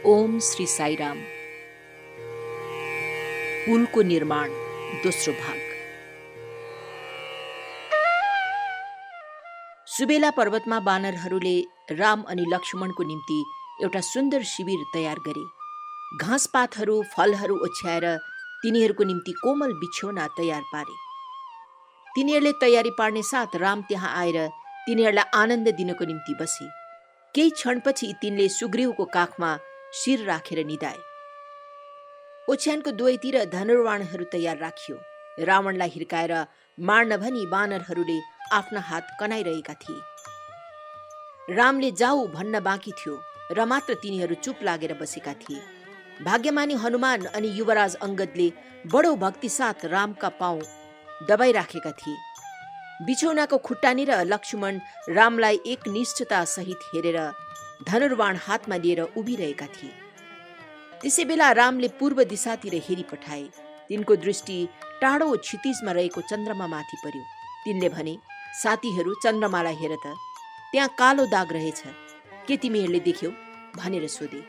ओम श्री साईराम। पुलको निर्माण दोस्रो भाग। सुबेला पर्वतमा बानरहरूले राम अनि लक्ष्मणको निम्ति एउटा सुन्दर शिविर तयार गरे। घाँसपातहरू फलहरू ओछ्याएर तिनीहरूको निम्ति कोमल बिछौना तयार पारे। तिनीहरूले तयारी पार्ने साथ राम त्यहाँ आएर तिनीहरूलाई आनन्द दिनको निम्ति बसे। केही क्षणपछि तिनले सुग्रीवको काखमा शिर राखेर निधाए। ओछ्यानको दुवैतिर धनुर्वाणहरू तयार राखियो। रावणलाई हिर्काएर मार्न भनी बानरहरूले आफ्ना हात कनाइरहेका थिए। रामले जाऊ भन्न बाँकी थियो र मात्र तिनीहरू चुप लागेर बसेका थिए। भाग्यमानी हनुमान अनि युवराज अंगदले बडो भक्ति साथ रामका पाउँ दबाइराखेका थिए। बिछौनाको खुट्टानेर लक्ष्मण रामलाई एक निष्ठता सहित हेरेर धनुर्वाण हातमा लिएर उभिरहेका थिए। त्यसै बेला रामले पूर्व दिशातिर हेरी पठाए। तिनको दृष्टि टाढो क्षितिजमा रहेको चन्द्रमामाथि पर्यो। तिनले भने, साथीहरू, चन्द्रमालाई हेर त, त्यहाँ कालो दाग रहेछ, के तिमीहरूले देख्यौ भनेर सोधे।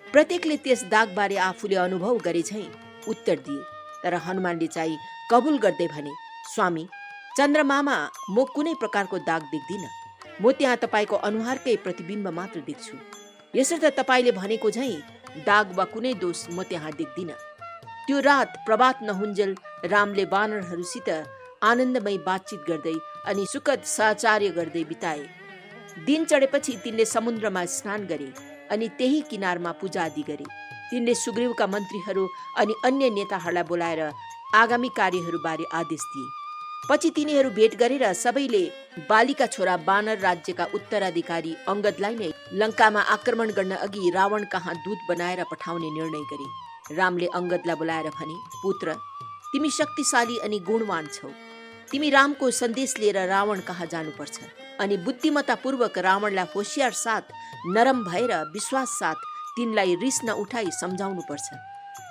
प्रत्येकले त्यस दागबारे आफूले अनुभव गरे झैं उत्तर दिए। तर हनुमानले चाहिँ कबुल गर्दै भने, स्वामी, चन्द्रमामा म कुनै प्रकारको दाग देख्दिन। म त्यहाँ तपाईको अनुहारकै प्रतिबिम्ब मात्र देख्छु। यसर्थ तपाईले भनेको झैं दाग वा कुनै दोष म त्यहाँ देख्दिन। त्यो रात प्रभात नहुन्जेल रामले वानरहरूसित आनन्दमय बातचित गर्दै अनि सुखद सहचार्य गर्दै बिताए। दिन चढेपछि तिनले समुद्रमा स्नान गरे अनि त्यही किनारमा पूजा आदि गरे। तिनले सुग्रीवका मन्त्रीहरू अनि अन्य नेताहरूलाई बोलाएर आगामी कार्यहरूबारे आदेश दिए। पछि तिनीहरू भेट गरेर सबैले बालीका छोरा बानर राज्यका उत्तराधिकारी अंगदलाई नै लंकामा आक्रमण गर्न अघि रावण कहाँ दूत बनाएर पठाउने निर्णय गरे। रामले अंगदलाई बोलाएर भने, पुत्र, तिमी शक्तिशाली अनि गुणवान छौ। तिमी रामको सन्देश लिएर रावण कहाँ जानुपर्छ अनि बुद्धिमत्तापूर्वक रावणलाई होशियार साथ नरम भएर विश्वास साथ तिनलाई रिस नउठाई सम्झाउनु पर्छ।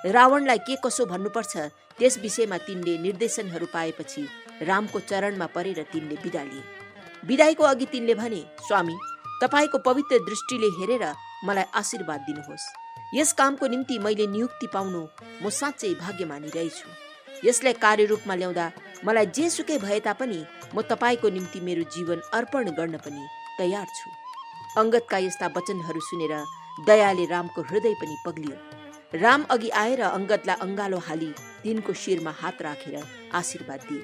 रावणलाई के कसो भन्नुपर्छ त्यस विषयमा तिनले निर्देशनहरू पाएपछि रामको चरणमा परेर तिनले बिदा लिए। बिदाईको अघि तिनले भने, स्वामी, तपाईको पवित्र दृष्टिले हेरेर मलाई आशीर्वाद दिनुहोस्। यस कामको निम्ति मैले नियुक्ति पाउनु म साँच्चै भाग्यमानी रहेछु। यसलाई कार्यरूपमा ल्याउँदा मलाई जेसुकै भए तापनि म तपाईको निम्ति मेरो जीवन अर्पण गर्न पनि तयार छु। अंगदका यस्ता वचनहरू सुनेर दयाले रामको हृदय पनि पग्लियो। राम अघि आएर अंगदलाई अंगालो हाली तिनको शिरमा हात राखेर आशीर्वाद दिए।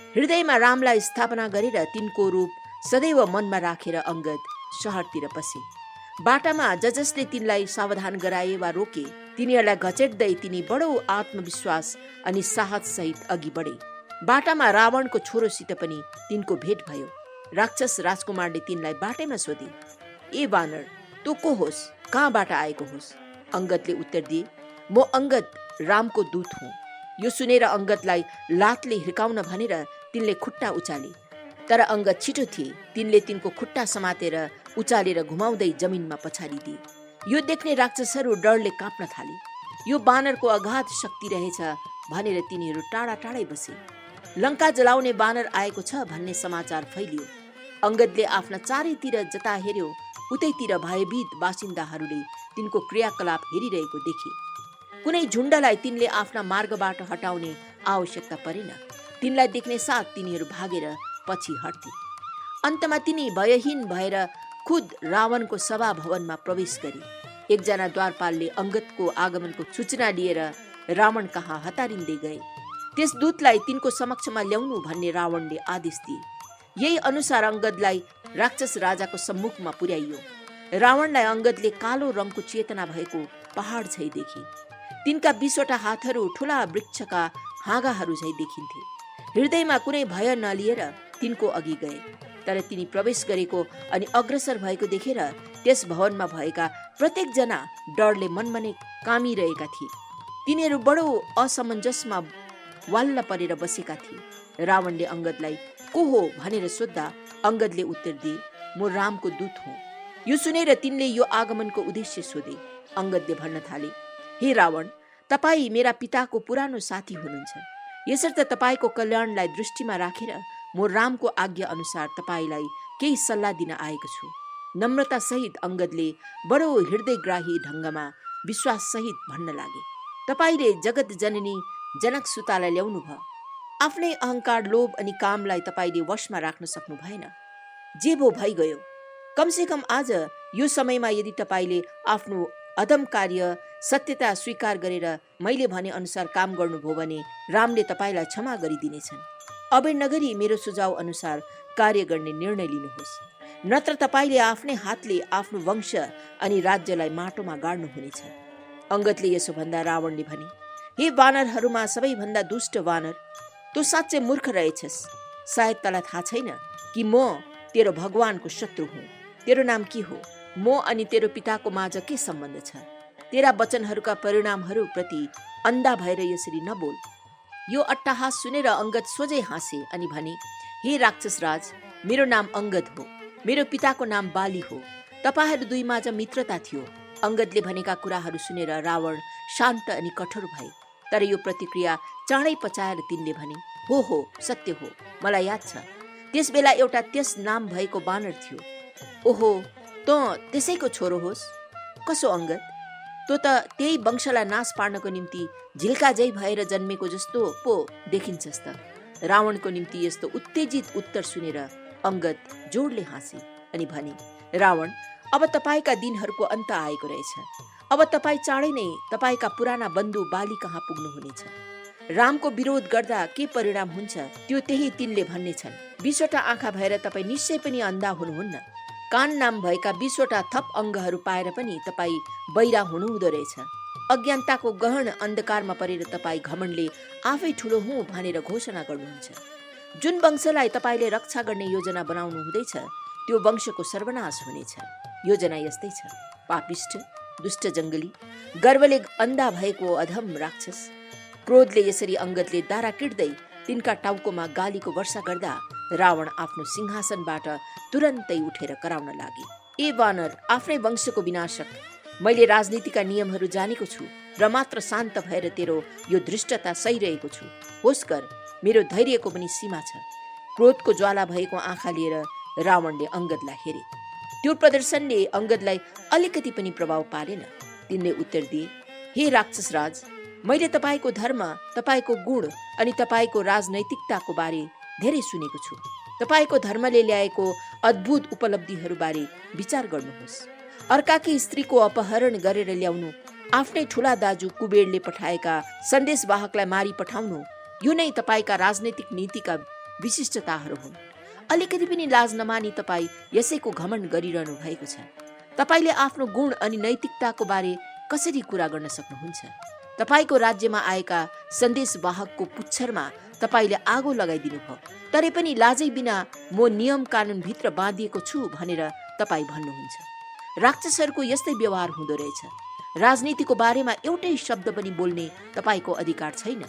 हृदयमा रामलाई स्थापना गरेर तिनको रूप सदैव मनमा राखेर अंगद शहरतिर पसे। बाटामा जसले तिनलाई सावधान गराए वा रोके तिनीहरूलाई घचेट्दै तिनी बडो आत्मविश्वास अनि साहस सहित अघि बढे। बाटामा रावणको छोरोसित पनि तिनको भेट भयो। राक्षस राजकुमारले तिनलाई बाटैमा सोधे, ए बानर, तँ को होस्, कहाँबाट आएको होस्? अंगदले उत्तर दिए, म अंगद रामको दूत हुँ। यो सुनेर अंगदलाई लातले हिर्काउन भनेर तिनले खुट्टा उचाले। तर अंगद छिटो थिए। तिनले तिनको खुट्टा समातेर उचालेर घुमाउँदै जमिनमा पछाडि दिए। यो देख्ने राक्षसहरू डरले काँप्न थाले। यो बानरको अगाध शक्ति रहेछ भनेर तिनीहरू टाढा टाढै बसे। लंका जलाउने बानर आएको छ भन्ने समाचार फैलियो। अंगदले आफ्ना चारैतिर जता हेर्यो उतैतिर भयभीत बासिन्दाहरूले तिनको क्रियाकलाप हेरिरहेको देखे। कुनै झुण्डलाई तिनले आफ्ना मार्गबाट हटाउने आवश्यकता परेन। तिनलाई देख्ने साथ तिनीहरू भागेर पछि हट्थे। अन्तमा तिनी भयहीन भएर खुद रावणको सभा भवनमा प्रवेश गरे। एकजना द्वारपालले अंगदको आगमनको सूचना लिएर रावण कहाँ हतारिँदै गए। त्यस दूतलाई तिनको समक्षमा ल्याउनु भन्ने रावणले आदेश दिए। यही अनुसार अंगदलाई राक्षस राजाको सम्मुखमा पुर्याइयो। रावणलाई अंगदले कालो रङको चेतना भएको पहाड झै देखे। तिनका 20वटा हातहरू ठूला वृक्षका हाँगाहरू झै देखिन्थे। हृदयमा कुनै भय नलिएर तिनको अघि गए। तर तिनी प्रवेश गरेको अनि अग्रसर भएको देखेर त्यस भवनमा भएका प्रत्येक जना डरले मनमनै कामिरहेका थिए। तिनीहरू बडो असमञ्जसमा वाल्ल परेर बसेका थिए। रावणले अंगदलाई को हो भनेर सोद्धा अंगदले उत्तर दिए, म रामको दूत हुँ। यो सुनेर तिनले यो आगमनको उद्देश्य सोधे। अंगदले भन्न थाले, हे रावण, तपाई मेरा पिताको पुरानो साथी हुनुहुन्छ। यसर्थ तपाईको कल्याणलाई दृष्टिमा राखेर म रामको आज्ञा अनुसार तपाईलाई केही सल्लाह दिन आएको छु। नम्रतासहित अङ्गदले बडो हृदयग्राही ढङ्गमा विश्वाससहित भन्न लागे, तपाईले जगत जननी जनकसुतालाई ल्याउनु भयो। आफ्नै अहङ्कार, लोभ अनि कामलाई तपाईले वशमा राख्न सक्नु भएन। जे भो भइगयो। कमसेकम आज यो समयमा यदि तपाईले आफ्नो अधम कार्य सत्यता स्वीकार गरेर मैले भने अनुसार काम गर्नुभयो भने रामले तपाईलाई क्षमा गरिदिनेछन्। अबेर नगरी मेरो सुझाव अनुसार कार्य गर्ने निर्णय लिनुहोस्, नत्र तपाईले आफ्नै हातले आफ्नो वंश अनि राज्यलाई माटोमा गाड्नुहुनेछ। अङ्गदले यसो भन्दा रावणले भने, हे वानरहरूमा सबैभन्दा दुष्ट वानर, तँ साँच्चै मूर्ख रहेछस्। सायद तँलाई थाहा छैन कि म तेरो भगवानको शत्रु हुँ। तेरो नाम के हो? म अनि तेरो पिताको माझ के सम्बन्ध छ? तेरा वचनहरूका परिणामहरू प्रति अन्धा भएर यसरी नबोल। यो अट्टहास सुनेर अङ्गद सोझै हाँसे अनि भने, हे राक्षस राज, मेरो नाम अङ्गद हो। मेरो पिताको नाम बाली हो। तपाईहरू दुई माझ मित्रता थियो। अङ्गदले भनेका कुराहरू सुनेर रावण शान्त अनि कठोर भए। तर यो प्रतिक्रिया चाँडै पचाएर तिनले भने, हो सत्य हो, मलाई याद छ। त्यस बेला एउटा त्यस नाम भएको बानर थियो। ओहो, तँ त्यसैको छोरो होस्? कसो अङ्गद, तँ त त्यही वंशलाई नाश पार्नको निम्ति झिल्काजै भएर जन्मेको जस्तो पो देखिन्छस् त। रावणको निम्ति यस्तो उत्तेजित उत्तर सुनेर अङ्गद जोडले हाँसे अनि भने, रावण, अब तपाईका दिनहरूको अन्त आएको रहेछ। अब तपाईँ चाँडै नै तपाईका पुराना बन्धु बाली कहाँ पुग्नुहुनेछ। रामको विरोध गर्दा के परिणाम हुन्छ त्यो त्यही तिनले भन्नेछन्। 20वटा आँखा भएर तपाईँ निश्चय पनि अन्धा हुनुहुन्न। कान नाम भएका 20वटा थप अङ्गहरू पाएर पनि तपाईँ बहिरा हुनुहुँदो रहेछ। अज्ञानताको गहन अन्धकारमा परेर तपाईँ घमण्डले आफै ठुलो हुँ भनेर घोषणा गर्नुहुन्छ। जुन वंशलाई तपाईँले रक्षा गर्ने योजना बनाउनु हुँदैछ त्यो वंशको सर्वनाश हुनेछ। योजना यस्तै छ। पापिष्ठ, दुष्ट जङ्गली, गर्वले अन्धा भएको अधम राक्षस। क्रोधले यसरी अङ्गदले दारा किट्दै तिनका टाउकोमा गालीको वर्षा गर्दा रावण आफ्नो सिंहासनबाट तुरन्तै उठेर कराउन लागे, ए वानर, आफ्नै वंशको विनाशक, मैले राजनीतिका नियमहरू जानेको छु र मात्र शान्त भएर तेरो यो धृष्टता सहिरहेको छु। होस गर, मेरो धैर्यको पनि सीमा छ। क्रोधको ज्वाला भएको आँखा लिएर रावणले अङ्गदलाई हेरे। त्यो प्रदर्शनले अङ्गदलाई अलिकति पनि प्रभाव पारेन। तिनले उत्तर दिए, हे राक्षस राज, मैले तपाईँको धर्म, तपाईँको गुण अनि तपाईँको राजनैतिकताको बारे धेरै सुनेको छु। तपाईँको धर्मले ल्याएको अद्भुत उपलब्धिहरूबारे विचार गर्नुहोस्। अर्काकी स्त्रीको अपहरण गरेर ल्याउनु, आफ्नै ठुला दाजु कुबेरले पठाएका सन्देशवाहकलाई मारी पठाउनु, यो नै तपाईँका राजनैतिक नीतिका विशिष्टताहरू हुन्। अलिकति पनि लाज नमानी तपाईँ यसैको घमण्ड गरिरहनु भएको छ। तपाईँले आफ्नो गुण अनि नैतिकताको बारे कसरी कुरा गर्न सक्नुहुन्छ? तपाईँको राज्यमा आएका सन्देशवाहकको पुच्छरमा तपाईँले आगो लगाइदिनु भयो, तरै पनि लाजै बिना म नियम कानुनभित्र बाँधिएको छु भनेर तपाईँ भन्नुहुन्छ। राक्षसहरूको यस्तै व्यवहार हुँदो रहेछ। राजनीतिको बारेमा एउटै शब्द पनि बोल्ने तपाईँको अधिकार छैन।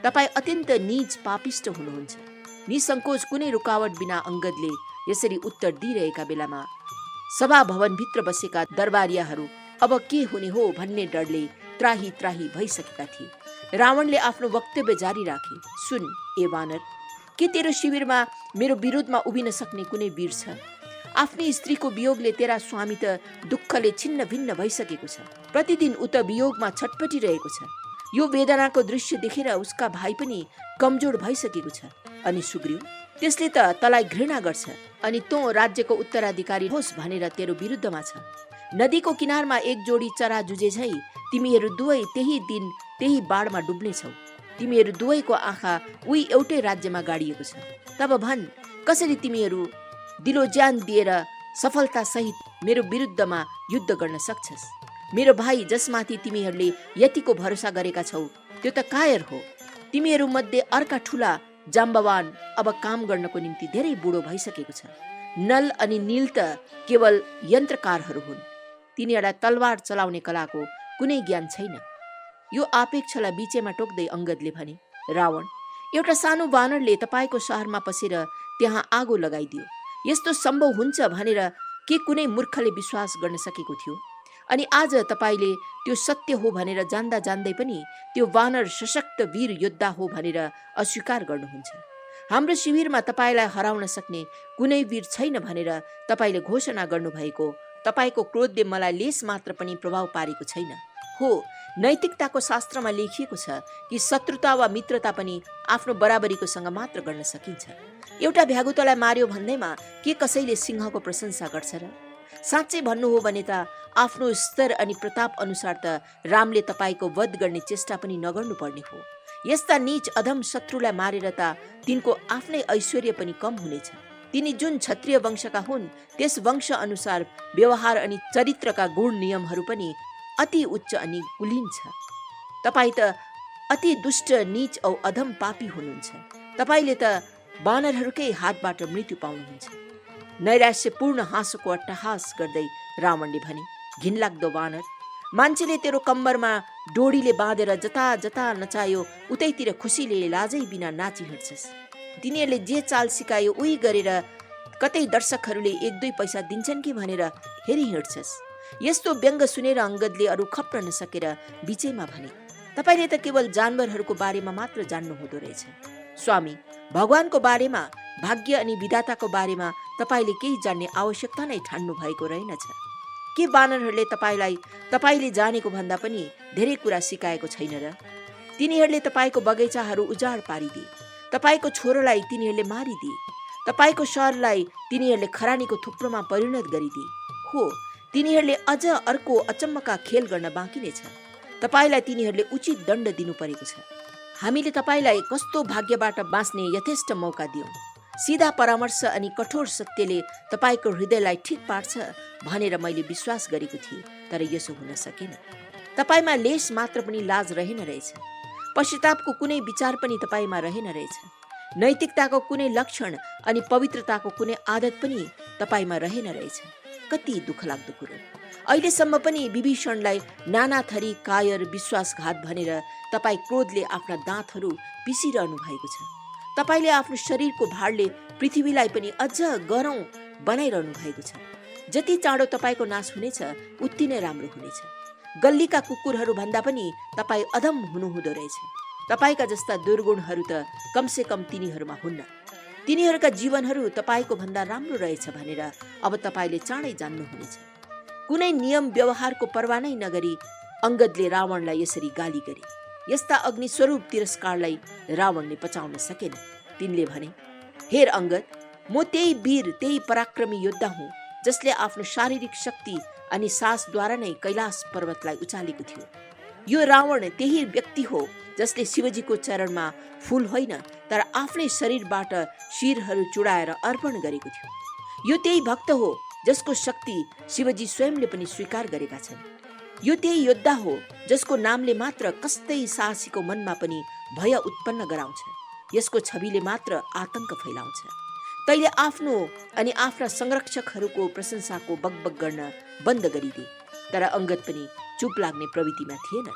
तपाईँ अत्यन्त नीच पापिष्ट हुनुहुन्छ। निसङ्कोच कुनै रुकावट बिना अङ्गदले यसरी उत्तर दिइरहेका बेलामा सभा भवनभित्र बसेका दरबारियाहरू अब के हुने हो भन्ने डरले त्राही त्राही भइसकेका थिए। रावणले आफ्नो वक्तव्य जारी राखे, सुन ए वानर, के तेरो शिविरमा मेरो विरोधमा उभिन सक्ने कुनै वीर छ? आफ्नै स्त्रीको वियोगले तेरा स्वामी त दुःखले छिन्न भिन्न भइसकेको छ। प्रतिदिन उत वियोगमा छटपटिरहेको छ। यो वेदनाको दृश्य देखेर उसका भाइ पनि कमजोर भइसकेको छ। अनि सुग्रीव, त्यसले त तँलाई घृणा गर्छ अनि तँ राज्यको उत्तराधिकारी होस् भनेर तेरो विरुद्धमा छ। नदीको किनारमा एक जोडी चरा जुझे झै तिमीहरू दुवै त्यही दिन त्यही बाढमा डुब्नेछौ। तिमीहरू दुवैको आँखा उही एउटै राज्यमा गाडिएको छ। तब भन्, कसरी तिमीहरू दिलो ज्यान दिएर सफलता सहित मेरो विरुद्धमा युद्ध गर्न सक्छस्? मेरो भाइ जसमाथि तिमीहरूले यतिको भरोसा गरेका छौ त्यो त कायर हो। तिमीहरू मध्ये अर्का ठुला जाम्बवान अब काम गर्नको निम्ति धेरै बुढो भइसकेको छ। नल अनि नील त केवल यन्त्रकारहरू हुन्। तिनीहरूलाई तलवार चलाउने कलाको कुनै ज्ञान छैन। यो आपेक्षलाई बीचैमा टोक्दै अङ्गदले भने, रावण, एउटा सानो वानरले तपाईँको शहरमा पसेर त्यहाँ आगो लगाइदियो। यस्तो सम्भव हुन्छ भनेर के कुनै मूर्खले विश्वास गर्न सकेको थियो? अनि आज तपाईँले त्यो सत्य हो भनेर जान्दा जान्दै पनि त्यो वानर सशक्त वीर योद्धा हो भनेर अस्वीकार गर्नुहुन्छ। हाम्रो शिविरमा तपाईलाई हराउन सक्ने कुनै वीर छैन भनेर तपाईले घोषणा गर्नुभएको तपाईको क्रोधले मलाई लेस मात्र पनि प्रभाव पारेको छैन। हो, नैतिकताको शास्त्रमा लेखिएको छ कि शत्रुता वा मित्रता पनि आफ्नो बराबरीको सँग मात्र गर्न सकिन्छ। एउटा भ्यागुतलाई मार्यो भन्दैमा के कसैले सिंहको प्रशंसा गर्छ र? साँच्चै भन्नु हो भने त आफ्नो स्तर अनि प्रताप अनुसार त रामले तपाईको वध गर्ने चेष्टा पनि नगर्नु पर्ने हो। यस्ता नीच अधम शत्रुलाई मारेर त तिनको आफ्नै ऐश्वर्य पनि कम हुनेछ। तिनी जुन क्षत्रिय वंशका हुन् त्यस वंश अनुसार व्यवहार अनि चरित्रका गुण नियमहरू पनि अति उच्च अनि कुलीन छ। तपाई त अति दुष्ट नीच औ अधम पापी हुनुहुन्छ। तपाईले त वानरहरूकै हातबाट मृत्यु पाउनुहुन्छ। नैराश्यपूर्ण हाँसोको अट्टहास गर्दै रावणले भने, घिनलाग्दो वानर, मान्छेले तेरो कम्मरमा डोरीले बाँधेर जता जता नचायो उतैतिर खुसीले लाजै बिना नाची हिँड्छस्। तिनीहरूले जे चाल सिकायो उही गरेर कतै दर्शकहरूले 1-2 पैसा दिन्छन् कि भनेर हेरि हिँड्छस्। यस्तो व्यङ्ग सुनेर अंगदले अरू खप्न नसकेर बिचैमा भने, तपाईले त केवल जानवरहरूको बारेमा मात्र जान्नु हुँदो रहेछ। स्वामी, भगवानको बारेमा, भाग्य अनि विधाताको बारेमा तपाईले केही जान्ने आवश्यकता नै ठान्नु भएको रहेनछ। के वानरहरूले तपाईले जानेको भन्दा पनि धेरै कुरा सिकाएको छैन र? तिनीहरूले तपाईको बगैँचाहरू उजाड पारिदिए, तपाईको छोरोलाई तिनीहरूले मारिदिए, तपाईको सहरलाई तिनीहरूले खरानीको थुप्रोमा परिणत गरिदिए। हो, तिनीहरूले अझ अर्को अचम्मका खेल गर्न बाँकी नै छ। तपाईलाई तिनीहरूले उचित दण्ड दिनु परेको छ। हामीले तपाईलाई कस्तो भाग्यबाट बाँच्ने यथेष्ट मौका दियौं। सीधा परामर्श अनि कठोर सत्यले तपाईको हृदयलाई ठिक पार्छ भनेर मैले विश्वास गरेको थिएँ, तर यसो हुन सकेन। तपाईमा लेश मात्र पनि लाज रहेन रहेछ। पश्चातापको कुनै विचार पनि तपाईमा रहेन रहेछ। नैतिकताको कुनै लक्षण अनि पवित्रताको कुनै आदत पनि तपाईमा रहेन रहेछ। कति दुःखलाग्दो कुरो। अहिलेसम्म पनि विभीषणलाई नाना थरी कायर विश्वासघात भनेर तपाई क्रोधले आफ्ना दाँतहरू पिसिरहनु भएको छ। तपाईले आफ्नो शरीरको भाडले पृथ्वीलाई पनि अझ गरौँ बनाइरहनु भएको छ। जति चाँडो तपाईको नाश हुनेछ उति नै राम्रो हुनेछ। गल्लीका कुकुरहरू भन्दा पनि तपाई अधम हुनुहुँदो रहेछ। तपाईका जस्ता दुर्गुणहरू त कमसे कम तिनीहरूमा हुन्न। तिनीहरूका जीवनहरू तपाईको भन्दा राम्रो रहेछ भनेर अब तपाईले चाँडै जान्नुहुनेछ। कुनै नियम व्यवहारको पर्वाह नै नगरी अंगदले रावणलाई यसरी गाली गरे। यस्ता अग्निस्वरूप तिरस्कारलाई रावणले पचाउन सकेन। तिनले भने, हेर अंगद, म त्यही वीर त्यही पराक्रमी योद्धा हुँ जसले आफ्नो शारीरिक शक्ति अनि साहसद्वारा नै कैलाश पर्वतलाई उचालेको थियो। यो रावण त्यही व्यक्ति हो जसले शिवजीको चरणमा फूल होइन तर आफ्नै शरीरबाट शिरहरू चुडाएर अर्पण गरेको थियो। यो त्यही भक्त हो जसको शक्ति शिवजी स्वयंले पनि स्वीकार गरेका छन्। यो त्यही योद्धा हो जसको नामले मात्र कस्तै साहसीको मनमा पनि भय उत्पन्न गराउँछ। यसको छविले मात्र आतंक फैलाउँछ। तैले आफ्नो अनि आफ्ना संरक्षकहरूको प्रशंसाको बकबक गर्न बन्द गरिदिए। तर अंगद पनि चुप लाग्ने प्रवृत्तिमा थिएन।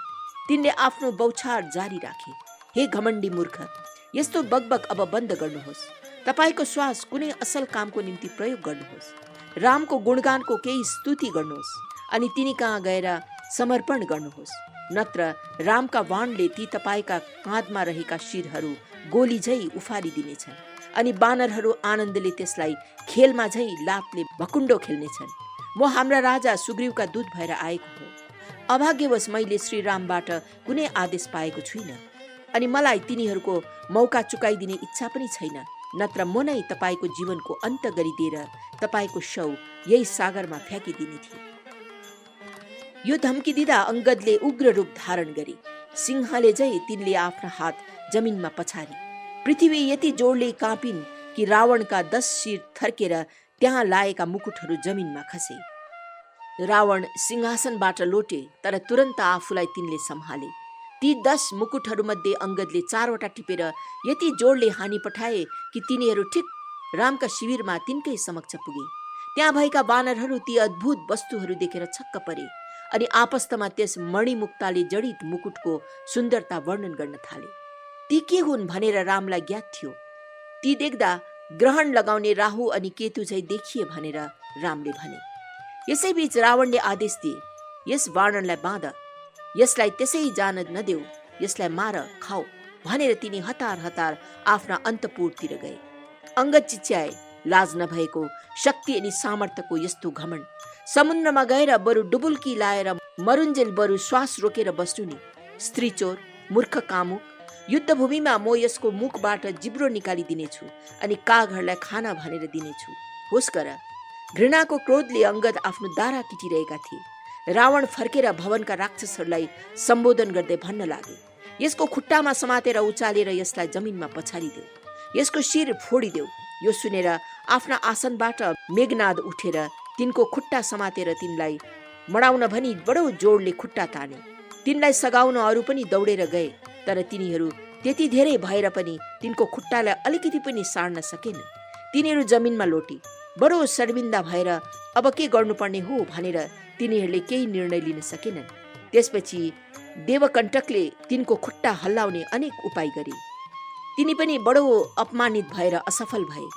तिनले आफ्नो बौछार जारी राखे। हे घमण्डी मूर्ख, यस्तो बकबक अब बन्द गर्नुहोस्। तपाईको श्वास कुनै असल कामको निम्ति प्रयोग गर्नुहोस्। रामको गुणगानको केही स्तुति गर्नुहोस् अनि तिनी कहाँ गएर समर्पण गर्नुहोस्। नत्र रामका बाणले ती तपाईका काँधमा रहेका शिरहरू गोली झै उफारिदिनेछन् अनि बानरहरू आनन्दले त्यसलाई खेलमा झै लातले भकुण्डो खेल्नेछन्। म हाम्रा राजा सुग्रीवका दूत भएर आएको हुँ। अभाग्यवश मैले श्री रामबाट कुनै आदेश पाएको छुइनँ अनि मलाई तिनीहरूको मौका चुकाइदिने इच्छा पनि छैन। नत्र म नै तपाईको जीवनको अन्त गरिदिएर तपाईको शव यही सागरमा फ्याँकिदिने थिए। यो धम्की दिँदा अंगदले उग्र रूप धारण गरे। सिंहले झै तिनले आफ्ना हात जमिनमा पछारे। पृथ्वी यति जोडले काँपिन् कि रावणका 10 शिर थर्केर त्यहाँ लाएका मुकुटहरू जमिनमा खसे। रावण सिंहासनबाट लोटे तर तुरन्त आफूलाई तिनले सम्हाले। ती 10 मुकुटहरूमध्ये अंगदले 4वटा टिपेर यति जोडले हानी पठाए कि तिनीहरू ठिक रामका शिविरमा तिनकै समक्ष पुगे। त्यहाँ भएका वानरहरू ती अद्भुत वस्तुहरू देखेर छक्क परे अनि आपस्तमा त्यस मणिमुक्ताले जडित मुकुटको सुन्दरता वर्णन गर्न थाले। ती के हुन् भनेर रामलाई ज्ञात थियो। ती देख्दा ग्रहण लगाउने राहु अनि केतु झै देखिए भनेर रामले भने। यसैबीच रावणले आदेश दिए, यस वाणरलाई बाँध, यसलाई त्यसै जान नदेऊ, यसलाई मार, खाऊ। भनेर तिनी हतार हतार आफ्ना अन्तपुरतिर गए। अंगद चिच्याए, लाज नभएको शक्ति अनि सामर्थ्यको यस्तो घमण्ड, समुद्रमा गएर बरु डुबुल्की लाएर मरुन्जेल बरु श्वास रोकेर बस्नु नि। स्त्री चोर, मूर्ख कामुक, युद्धभूमिमा म यसको मुखबाट जिब्रो निकालिदिनेछु अनि कागहरूलाई खाना भनेर दिनेछु। होस् गर। घृणाको क्रोधले अंगद आफ्नो दारा किटिरहेका थिए। रावण फर्केर भवनका राक्षसहरूलाई सम्बोधन गर्दै भन्न लागे, यसको खुट्टामा समातेर उचालेर यसलाई जमिनमा पछारिदेऊ, यसको शिर फोडिदेऊ। यो सुनेर आफ्ना आसनबाट मेघनाद उठेर तिनको खुट्टा समातेर तिनलाई मडाउन भनी बडो जोडले खुट्टा ताने। तिनलाई सगाउन अरू पनि दौडेर गए, तर तिनीहरू त्यति धेरै भएर पनि तिनको खुट्टालाई अलिकति पनि सार्न सकेनन्। तिनीहरू जमिनमा लोटे। बडो शर्मिन्दा भएर अब के गर्नुपर्ने हो भनेर तिनीहरूले केही निर्णय लिन सकेनन्। त्यसपछि देवकण्टकले तिनको खुट्टा हल्लाउने अनेक उपाय गरे। तिनी पनि बडो अपमानित भएर असफल भए।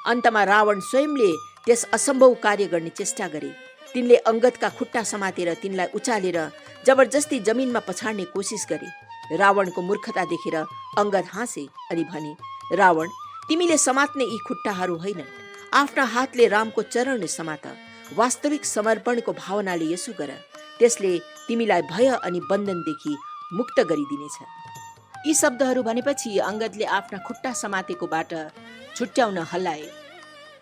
अन्तमा रावण स्वयंले त्यस असम्भव कार्य गर्ने चेष्टा गरे। तिनले अंगदका खुट्टा समातेर तिनलाई उचालेर जबरजस्ती जमिनमा पछाड्ने कोसिस गरे। रावणको मूर्खता देखेर अंगद हाँसे अनि भने, रावण, तिमीले समात्ने यी खुट्टाहरू होइनन्। आफ्ना हातले रामको चरण समात। वास्तविक समर्पणको भावनाले यसो गर, त्यसले तिमीलाई भय अनि बन्धनदेखि मुक्त गरिदिनेछ। यी शब्दहरू भनेपछि अंगदले आफ्ना खुट्टा समातेकोबाट छुट्याउन हल्लाए।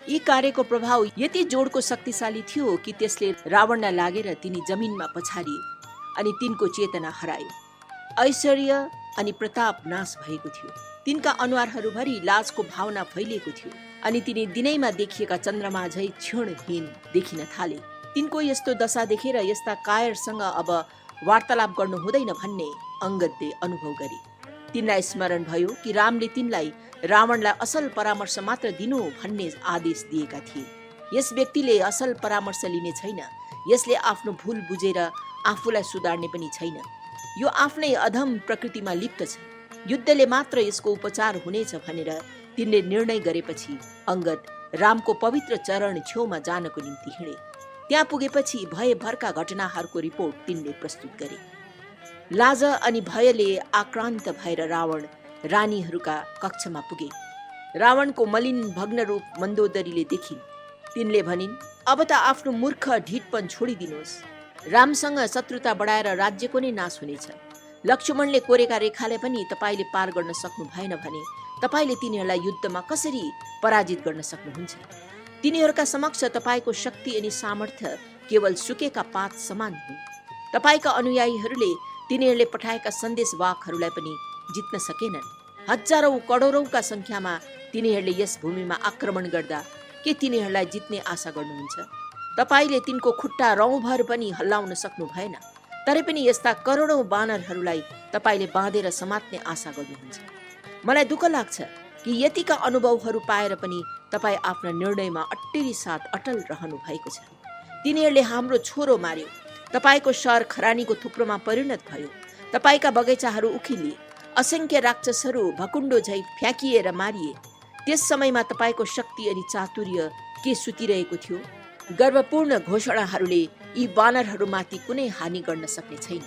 यी कार्यको प्रभाव यति जोडको शक्तिशाली थियो कि त्यसले रावणलाई लागेर तिनी जमिनमा पछारिए अनि तिनको चेतना हरायो। ऐश्वर्य अनि प्रताप नाश भएको थियो। तिनका अनुहारहरूभरि लाजको भावना फैलिएको थियो अनि तिनी दिनैमा देखिएका चन्द्रमा झै क्षीणहीन देखिन थाले। तिनको यस्तो दशा देखेर यस्ता कायरसँग अब वार्तालाप गर्नु हुँदैन भन्ने अंगदले अनुभव गरे। तिनलाई स्मरण भयो कि रामले तिनलाई रावणलाई असल परामर्श मात्र दिनु भन्ने आदेश दिएका थिए। यस व्यक्तिले असल परामर्श लिने छैन। यसले आफ्नो भूल बुझेर आफूलाई सुधार्ने पनि छैन। यो आफ्नै अधम प्रकृतिमा लिप्त छ। युद्धले मात्र यसको उपचार हुनेछ भनेर तिनले निर्णय गरेपछि अंगद रामको पवित्र चरण छेउमा जानको निम्ति हिँडे। त्यहाँ पुगेपछि भयभरका घटनाहरूको रिपोर्ट तिनले प्रस्तुत गरे। लाज अनि भयले आक्रान्त भएर रावण रानीहरूका कक्षमा पुगे। रावणको मलिन भग्न रूप मन्दोदरीले देखिन्। तिनले भनिन्, अब त आफ्नो मूर्ख ढिटपन छोडिदिनुहोस्। रामसँग शत्रुता बढाएर राज्यको नै नाश हुनेछ। लक्ष्मणले कोरेका रेखालाई पनि तपाईले पार गर्न सक्नु भएन भने तपाईले तिनीहरूलाई युद्धमा कसरी पराजित गर्न सक्नुहुन्छ? तिनीहरूका समक्ष तपाईको शक्ति अनि सामर्थ्य केवल सुकेका पात समान हुन्। तपाईका अनुयायीहरूले तिनीहरूले पठाएका सन्देशवाहकहरूलाई पनि जित्न सकेनन्। हजारौं करोडौंका संख्यामा तिनीहरूले यस भूमिमा आक्रमण गर्दा के तिनीहरूलाई जित्ने आशा गर्नुहुन्छ? तपाईले तिनको खुट्टा रौँभर पनि हल्लाउन सक्नु भएन। तरै पनि यस्ता करोडौं बानरहरूलाई तपाईले बाँधेर समात्ने आशा गर्नुहुन्छ। मलाई दुःख लाग्छ कि यतिका अनुभवहरू पाएर पनि तपाई आफ्ना निर्णयमा अट्टेरी साथ अटल रहनु भएको छ। तिनीहरूले हाम्रो छोरो मार्यो। तपाईको शहर खरानीको थुप्रोमा परिणत भयो। तपाईका बगैँचाहरू उखिलिए। असंख्य राक्षसहरू भकुण्डो झै फ्याँकिएर मारिए। त्यस समयमा तपाईको शक्ति अनि चातुर्य के सुतिरहेको थियो? गर्वपूर्ण घोषणाहरूले यी वानरहरूमाथि कुनै हानि गर्न सक्ने छैन।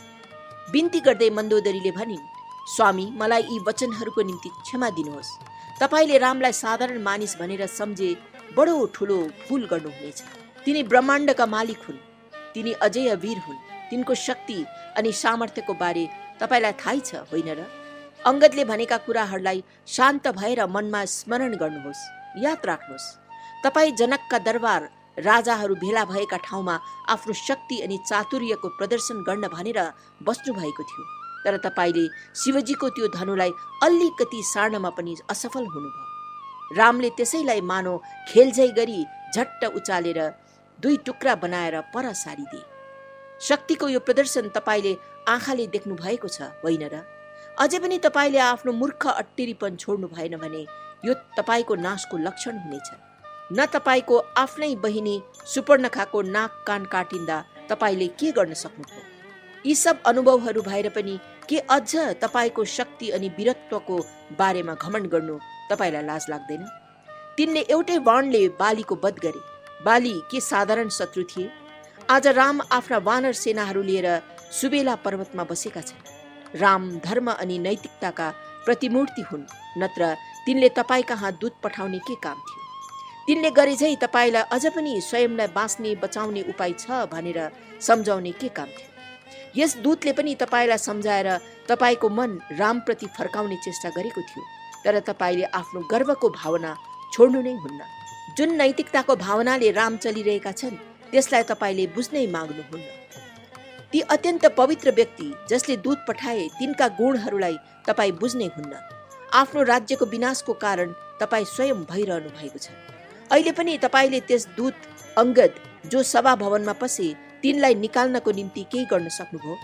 बिन्ती गर्दै मन्दोदरीले भनिन्, स्वामी, मलाई यी वचनहरूको निम्ति क्षमा दिनुहोस्। तपाईले रामलाई साधारण मानिस भनेर सम्झे बडो ठुलो भूल गर्नुहुनेछ। तिनी ब्रह्माण्डका मालिक हुन्। तिनी अजय वीर हुन्। तिनको शक्ति अनि सामर्थ्यको बारे तपाईलाई थाहै छ, होइन र? अंगदले भनेका कुराहरूलाई शान्त भएर मनमा स्मरण गर्नुहोस्। याद राख्नुहोस्, तपाई जनकका दरबार राजाहरू भेला भएका ठाउँमा आफ्नो शक्ति अनि चातुर्यको प्रदर्शन गर्न भनेर बस्नु भएको थियो। तर तपाईले शिवजीको त्यो धनुलाई अलिकति सार्नमा पनि असफल हुनुभयो। रामले त्यसैलाई मानो खेलझै गरी झट्ट उचालेर दुई टुक्रा बनाएर पर सारिदिए। शक्तिको यो प्रदर्शन तपाईले आँखाले देख्नु भएको छ, होइन र? अझै पनि तपाईले आफ्नो मूर्ख अट्टेरीपन छोड्नु भएन भने यो तपाईको नाशको लक्षण हुनेछ। न तपाईको आफ्नै बहिनी सुपर्णखाको नाक कान काटिँदा तपाईले के गर्न सक्नुभयो? यी सब अनुभवहरू भएर पनि के अझ तपाईको शक्ति अनि वीरत्वको बारेमा घमण्ड गर्नु तपाईलाई लाज लाग्दैन? तिनले एउटै बाणले बालीको वध गरे। बाली के साधारण शत्रु थिए? आज राम आफ्ना वानर सेनाहरू लिएर सुबेला पर्वतमा बसेका छन्। राम धर्म अनि नैतिकताका प्रतिमूर्ति हुन्, नत्र तिनले तपाईँ कहाँ दूत पठाउने के काम थियो? तिनले गरे झै तपाईँलाई अझ पनि स्वयंलाई बाँच्ने बचाउने उपाय छ भनेर सम्झाउने के काम थियो? यस दूतले पनि तपाईँलाई सम्झाएर तपाईँको मन रामप्रति फर्काउने चेष्टा गरेको थियो, तर तपाईँले आफ्नो गर्वको भावना छोड्नु नै हुन्न। जुन नैतिकताको भावनाले राम चलिरहेका छन् त्यसलाई तपाईँले बुझ्नै माग्नुहुन्न। ती अत्यन्त पवित्र व्यक्ति जसले दूत पठाए तिनका गुणहरूलाई तपाईँ बुझ्नै हुन्न। आफ्नो राज्यको विनाशको कारण तपाईँ स्वयं भइरहनु भएको छ। अहिले पनि तपाईँले त्यस दूत अंगद जो सभा भवनमा पसे तिनलाई निकाल्नको निम्ति केही गर्न सक्नुभयो?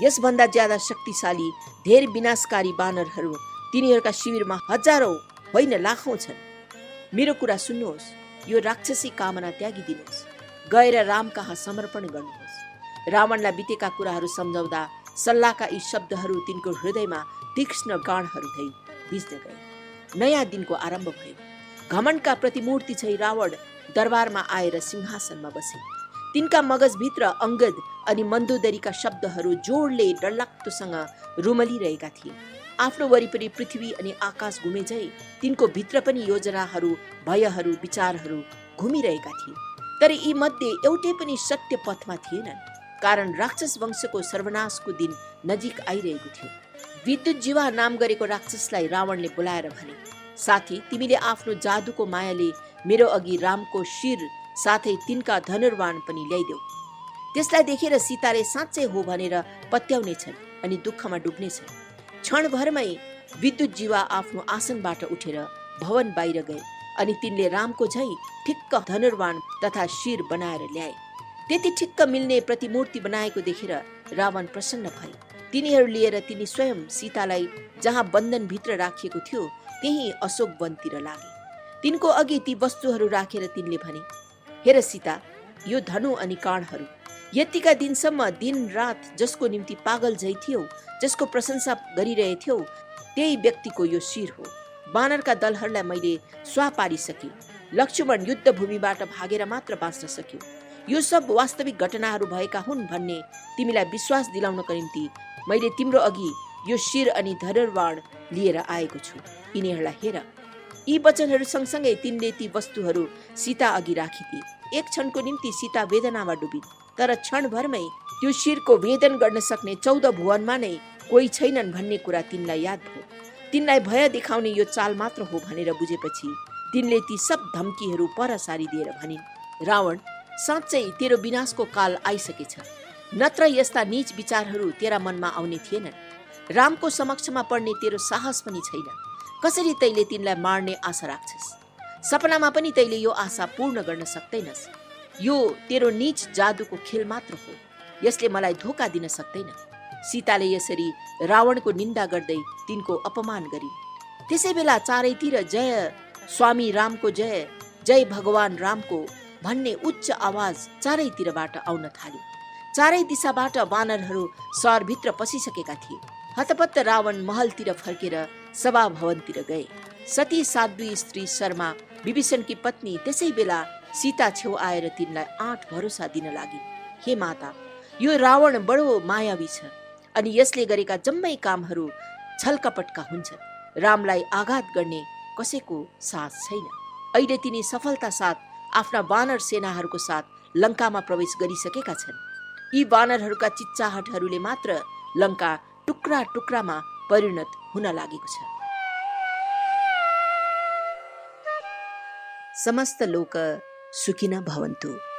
यसभन्दा ज्यादा शक्तिशाली धेरै विनाशकारी बानरहरू तिनीहरूका शिविरमा हजारौं होइन लाखौं छन्। मेरो कुरा सुन्नुहोस्, यो राक्षसी कामना त्यागिदिनुहोस्, गएर राम कहाँ समर्पण गर्नुहोस्। रावणलाई बितेका कुराहरू सम्झाउँदा सल्लाहका यी शब्दहरू तिनको हृदयमा तीक्ष्ण गाँडहरू झैं भिज्न गए। नयाँ दिनको आरम्भ भयो। घमण्डका प्रतिमूर्ति झैं रावण दरबारमा आएर सिंहासनमा बसे। तिनका मगजभित्र अंगद अनि मन्दोदरीका शब्दहरू जोडले डरलाग्दोसँग रुमलिरहेका थिए। आफ्नो वरिपरि पृथ्वी अनि आकाश घुमे झैं तिनको भित्र पनि योजनाहरू, भयहरू, विचारहरू घुमिरहेका थिए। तर यी मध्ये एउटै पनि सत्य पथमा थिएनन्, कारण राक्षस वंशको सर्वनाशको दिन नजिक आइरहेको थियो। विद्युत जीवा नाम गरेको राक्षसलाई रावणले बोलाएर भने, साथी, तिमीले आफ्नो जादुको मायाले मेरो अघि रामको शिर साथै तिनका धनुर्वाण पनि ल्याइदेऊ। त्यसलाई देखेर सीताले साँच्चै हो भनेर पत्याउनेछन् अनि दुःखमा डुब्नेछन्। क्षणभरमै विद्युत जीवा आफ्नो आसनबाट उठेर भवन बाहिर गए अनि तिनले रामको झैं ठिक्क धनुर्वाण तथा शिर बनाएर ल्याए। त्यति ठिक्क मिल्ने प्रतिमूर्ति बनाएको देखेर रावण प्रसन्न भए। तिनीहरू लिएर तिनी स्वयं सीतालाई जहाँ बन्धन भित्र राखिएको थियो त्यही अशोक वनतिर लागे। तिनको अघि ती वस्तुहरू राखेर तिनले भने, हेर सीता, यो धनु अनि काँडहरू यतिका दिनसम्म दिन रात जसको निम्ति पागल झै थियौ, जसको प्रशंसा गरिरहेथ्यौ, त्यही व्यक्तिको यो शिर हो। बानरका दलहरूलाई मैले स्वाहा पारिसके। लक्ष्मण युद्ध भूमिबाट भागेर मात्र बाँच्न सक्यो। यो सब वास्तविक घटनाहरू भएका हुन् भन्ने तिमीलाई विश्वास दिलाउनको निम्ति मैले तिम्रो अघि यो शिर अनि धनुर्वाण लिएर आएको छु। यिनीहरूलाई हेर। यी वचनहरू सँगसँगै तिनले ती वस्तुहरू सीता अघि राखिदिए। एक क्षणको निम्ति सीता वेदनामा डुबिन्, तर क्षणभरमै त्यो शिरको भेदन गर्न सक्ने 14 भुवनमा नै कोही छैनन् भन्ने कुरा तिनलाई याद भयो। तिनलाई भय देखाउने यो चाल मात्र हो भनेर बुझेपछि तिनले ती सब धम्कीहरू पर सारिदिएर भनिन्, रावण, साँच्चै तेरो विनाशको काल आइसकेछ। नत्र यस्ता नीच विचारहरू तेरा मनमा आउने थिएनन्। रामको समक्षमा पढ्ने तेरो साहस पनि छैन। कसरी तैले तिनलाई मार्ने आशा राख्छस्? सपनामा पनि तैले यो आशा पूर्ण गर्न सक्दैनस्। यो तेरो नीच जादुको खेल मात्र हो। यसले मलाई धोका दिन सक्दैन। सीताले यसरी रावणको निन्दा गर्दै तिनको अपमान गरिन्। त्यसै बेला चारैतिर जय स्वामी रामको जय, जय भगवान रामको भन्ने उच्च आवाज चारैतिरबाट आउन थाल्यो। चारै दिशाबाट वानरहरू सहरभित्र पसिसकेका थिए। हतपत्त रावण महलतिर फर्केर सभा भवनतिर गए। सती साध्वी स्त्री शर्मा विभीषणकी पत्नी त्यसै बेला सीता छेउ आएर तिनलाई आँट भरोसा दिन लागिन्। हे माता, यो रावण बडो मायावी छ अनि यसले गरेका जम्मै कामहरू छलकपटका हुन्छन्। रामलाई आघात गर्ने कसैको साहस छैन। अहिले तिनी सफलता साथ आफ्ना वानर सेनाहरूको साथ लङ्कामा प्रवेश गरिसकेका छन्। यी वानरहरूका चिच्चाहटहरूले मात्र लङ्का टुक्रा टुक्रामा परिणत हुन लागेको छ। समस्त लोक सुखिनः भवन्तु।